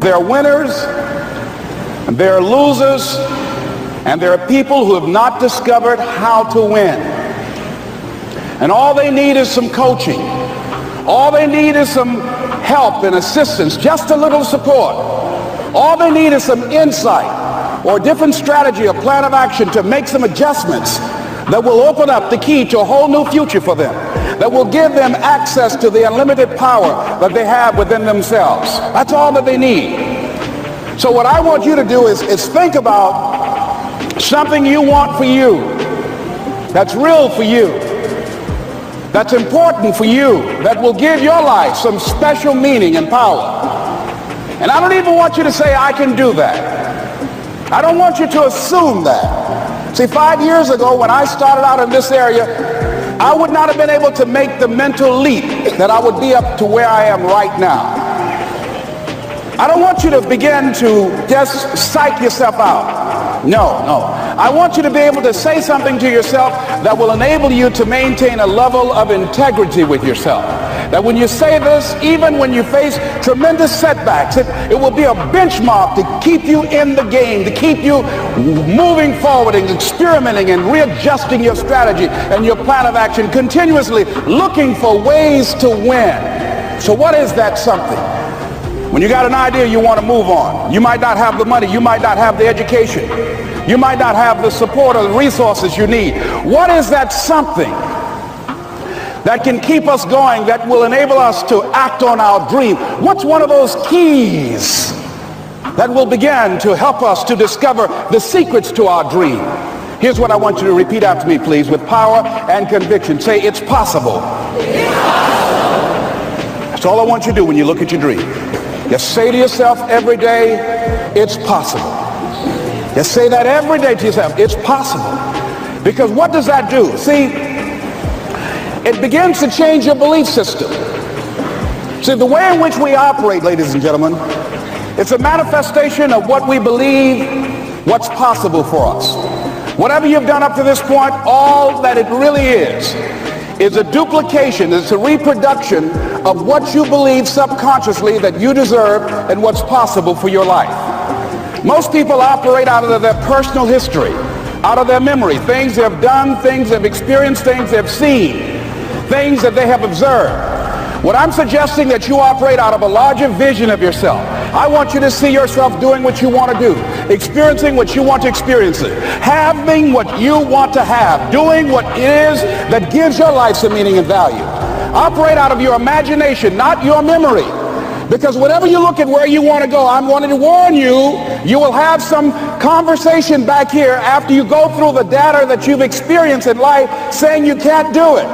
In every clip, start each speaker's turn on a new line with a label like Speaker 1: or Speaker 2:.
Speaker 1: There are winners, and there are losers, and there are people who have not discovered how to win. And all they need is some coaching. All they need is some help and assistance, just a little support. All they need is some insight or a different strategy, a plan of action to make some adjustments that will open up the key to a whole new future for them, that will give them access to the unlimited power that they have within themselves. That's all that they need. So what I want you to do is think about something you want for you, that's real for you, that's important for you, that will give your life some special meaning and power. And I don't even want you to say, I can do that. I don't want you to assume that. See, 5 years ago when I started out in this area, I would not have been able to make the mental leap that I would be up to where I am right now. I don't want you to begin to just psych yourself out. No. I want you to be able to say something to yourself that will enable you to maintain a level of integrity with yourself. That when you say this, even when you face tremendous setbacks, it will be a benchmark to keep you in the game, to keep you moving forward and experimenting and readjusting your strategy and your plan of action, continuously looking for ways to win. So what is that something? When you got an idea you want to move on, you might not have the money, you might not have the education, you might not have the support or the resources you need. What is that something that can keep us going, that will enable us to act on our dream? What's one of those keys that will begin to help us to discover the secrets to our dream? Here's what I want you to repeat after me, please, with power and conviction. Say, it's possible. It's possible. That's all I want you to do when you look at your dream. Just say to yourself every day, it's possible. Just say that every day to yourself, it's possible. Because what does that do? See, it begins to change your belief system. See, the way in which we operate, ladies and gentlemen, it's a manifestation of what we believe, what's possible for us. Whatever you've done up to this point, all that it really is a duplication, it's a reproduction of what you believe subconsciously that you deserve and what's possible for your life. Most people operate out of their personal history, out of their memory, things they've done, things they've experienced, things they've seen, things that they have observed. What I'm suggesting that you operate out of a larger vision of yourself. I want you to see yourself doing what you want to do, experiencing what you want to experience, having what you want to have, doing what it is that gives your life some meaning and value. Operate out of your imagination, not your memory. Because whenever you look at where you want to go, I'm wanting to warn you, you will have some conversation back here after you go through the data that you've experienced in life saying you can't do it.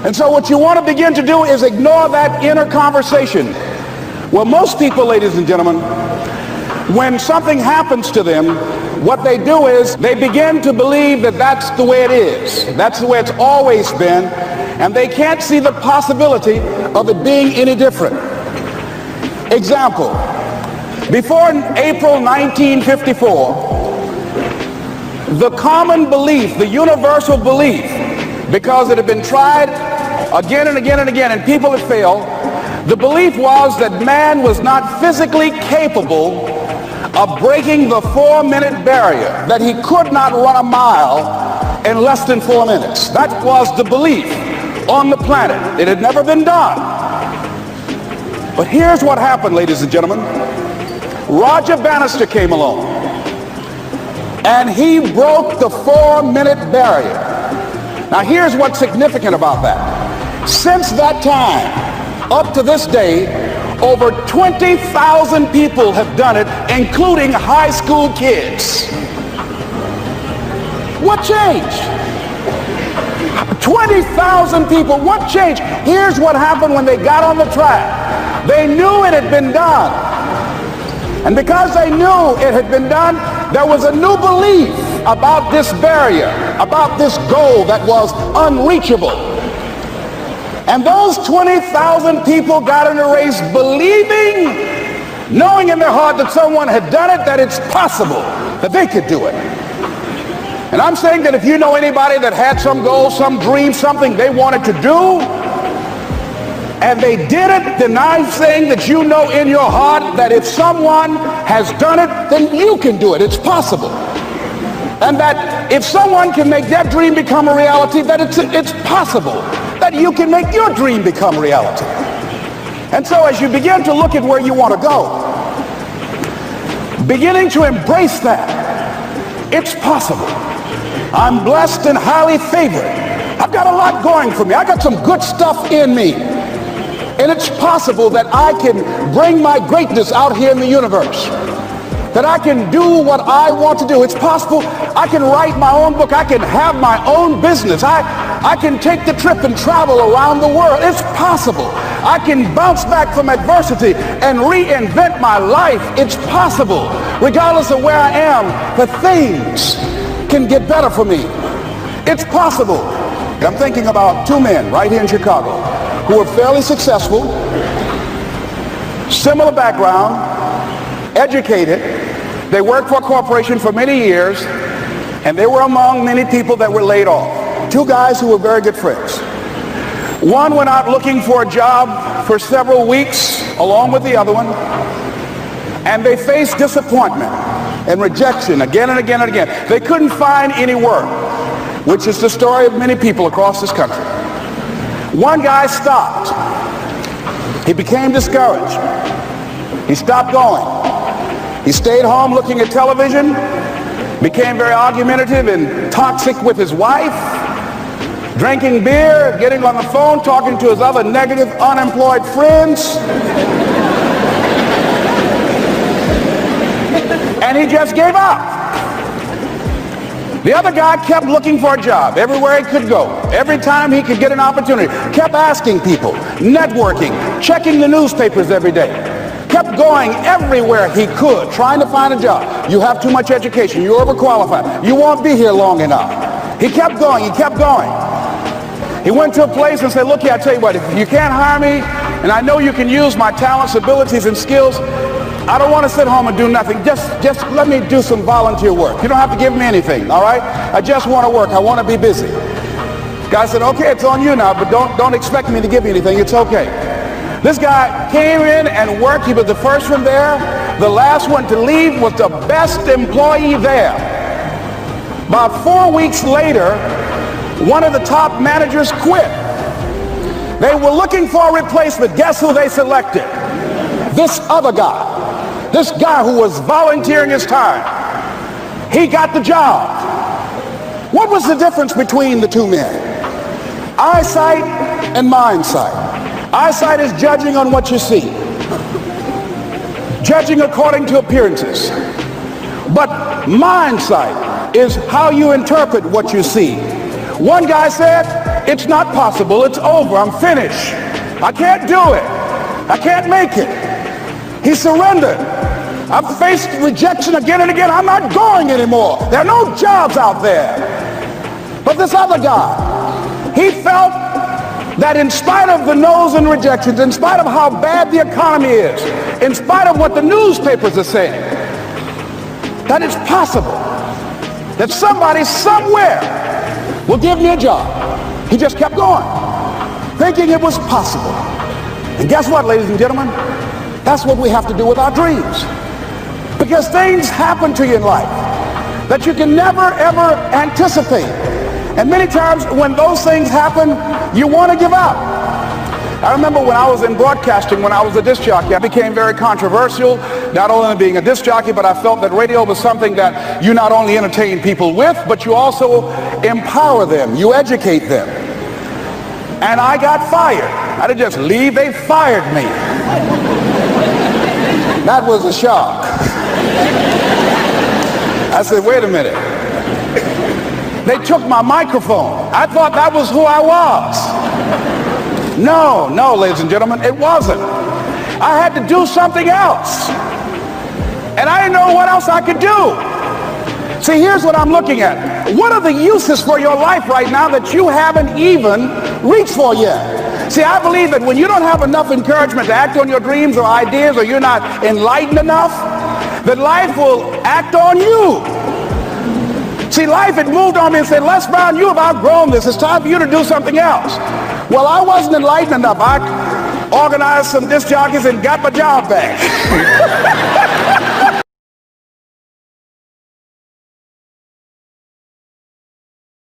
Speaker 1: And so what you want to begin to do is ignore that inner conversation. Well, most people, ladies and gentlemen, when something happens to them, what they do is they begin to believe that that's the way it is. That's the way it's always been. And they can't see the possibility of it being any different. Example, before April 1954, the common belief, the universal belief, because it had been tried again and again and again and people had failed, the belief was that man was not physically capable of breaking the 4-minute barrier, that he could not run a mile in less than 4 minutes. That was the belief on the planet. It had never been done. But here's what happened, ladies and gentlemen. Roger Bannister came along and he broke the 4-minute barrier. Now here's what's significant about that. Since that time, up to this day, over 20,000 people have done it, including high school kids. What changed? 20,000 people, what changed? Here's what happened when they got on the track. They knew it had been done. And because they knew it had been done, there was a new belief about this barrier, about this goal that was unreachable. And those 20,000 people got in a race believing, knowing in their heart that someone had done it, that it's possible, that they could do it. And I'm saying that if you know anybody that had some goal, some dream, something they wanted to do, And they did it denying saying that you know in your heart that if someone has done it, then you can do it. It's possible. And that if someone can make their dream become a reality, that it's possible that you can make your dream become reality. And so as you begin to look at where you want to go, beginning to embrace that, it's possible. I'm blessed and highly favored. I've got a lot going for me. I got some good stuff in me. And it's possible that I can bring my greatness out here in the universe. That I can do what I want to do. It's possible I can write my own book. I can have my own business. I can take the trip and travel around the world. It's possible. I can bounce back from adversity and reinvent my life. It's possible. Regardless of where I am, the things can get better for me. It's possible. I'm thinking about two men right here in Chicago who are fairly successful, similar background, educated. They worked for a corporation for many years, and they were among many people that were laid off. Two guys who were very good friends. One went out looking for a job for several weeks along with the other one, and they faced disappointment and rejection again and again and again. They couldn't find any work, which is the story of many people across this country. One guy stopped. He became discouraged. He stopped going. He stayed home looking at television, became very argumentative and toxic with his wife, drinking beer, getting on the phone, talking to his other negative, unemployed friends. And he just gave up. The other guy kept looking for a job everywhere he could go. Every time he could get an opportunity, kept asking people, networking, checking the newspapers every day. Kept going everywhere he could, trying to find a job. You have too much education. You're overqualified. You won't be here long enough. He kept going. He kept going. He went to a place and said, look here, I tell you what, if you can't hire me, and I know you can use my talents, abilities, and skills, I don't want to sit home and do nothing. Just let me do some volunteer work. You don't have to give me anything, all right? I just want to work. I want to be busy. Guy said, okay, it's on you now, but don't expect me to give you anything. It's okay. This guy came in and worked. He was the first one there. The last one to leave was the best employee there. About 4 weeks later, one of the top managers quit. They were looking for a replacement. Guess who they selected? This other guy. This guy who was volunteering his time. He got the job. What was the difference between the two men? Eyesight and mindsight. Eyesight is judging on what you see. Judging according to appearances. But mindsight is how you interpret what you see. One guy said, it's not possible. It's over. I'm finished. I can't do it. I can't make it. He surrendered. I've faced rejection again and again. I'm not going anymore. There are no jobs out there. But this other guy, he felt that in spite of the no's and rejections, in spite of how bad the economy is, in spite of what the newspapers are saying, that it's possible that somebody somewhere will give me a job. He just kept going, thinking it was possible. And guess what, ladies and gentlemen? That's what we have to do with our dreams. Because things happen to you in life that you can never, ever anticipate. And many times when those things happen, you want to give up. I remember when I was in broadcasting, when I was a disc jockey, I became very controversial, not only being a disc jockey, but I felt that radio was something that you not only entertain people with, but you also empower them, you educate them. And I got fired. I didn't just leave, they fired me. That was a shock. I said, wait a minute. They took my microphone. I thought that was who I was. No, ladies and gentlemen, it wasn't. I had to do something else. And I didn't know what else I could do. See, here's what I'm looking at. What are the uses for your life right now that you haven't even reached for yet? See, I believe that when you don't have enough encouragement to act on your dreams or ideas, or you're not enlightened enough, that life will act on you. See, life had moved on me and said, Les Brown, you have outgrown this. It's time for you to do something else. Well, I wasn't enlightened enough. organized some disc jockeys and got my job back.